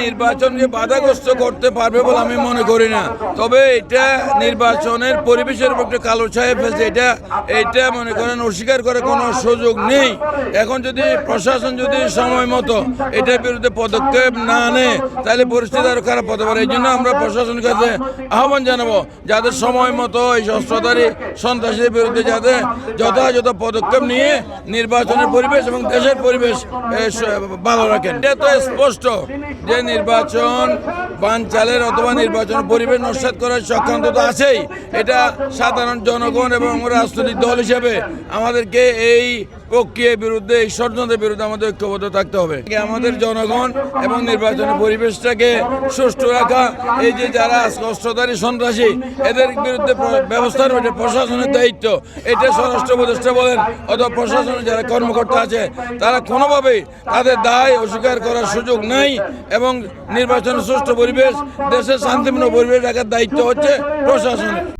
নির্বাচনকে বাধাগ্রস্ত করতে পারবে বলে আমি মনে করি না। তবে এটা নির্বাচনের পরিবেশের উপর একটা কালো ছায়া ফেলছে, এটা মনে করেন অস্বীকার করে কোনো সুযোগ নেই। এখন যদি প্রশাসন যদি সময় মতো এটার বিরুদ্ধে পদক্ষেপ না নেয় তাহলে পরিস্থিতি আরো খারাপ হতে পারে। এই জন্য আমরা প্রশাসনের কাছে আহ্বান জানাবো যাদের সময় মতো এই অস্ত্রধারী সন্ত্রাসীদের বিরুদ্ধে যাতে যথাযথ পদক্ষেপ নিয়ে নির্বাচনের পরিবেশ এবং দেশের পরিবেশ ভালো রাখেন। এটা তো স্পষ্ট যে নির্বাচন বানচালের অথবা নির্বাচন পরিবেশ নস্যাৎ করার চক্রান্ত তো আছেই। এটা সাধারণ জনগণ এবং রাজনৈতিক দল হিসেবে আমাদেরকে এই প্রক্রিয়ার বিরুদ্ধে, এই ষড়যন্ত্রের বিরুদ্ধে আমাদের ঐক্যবদ্ধ থাকতে হবে। আমাদের জনগণ এবং নির্বাচনের পরিবেশটাকে সুষ্ঠু রাখা, এই যে যারা অস্ত্রধারী সন্ত্রাসী এদের বিরুদ্ধে ব্যবস্থা নেওয়া প্রশাসনের দায়িত্ব। এটা স্বরাষ্ট্র উপদেষ্টা বলেন অথবা প্রশাসনের যারা কর্মকর্তা আছে তারা কোনোভাবেই তাদের দায় অস্বীকার করার সুযোগ নাই এবং নির্বাচনের সুষ্ঠু পরিবেশ, দেশের শান্তিপূর্ণ পরিবেশ রাখার দায়িত্ব হচ্ছে প্রশাসনের।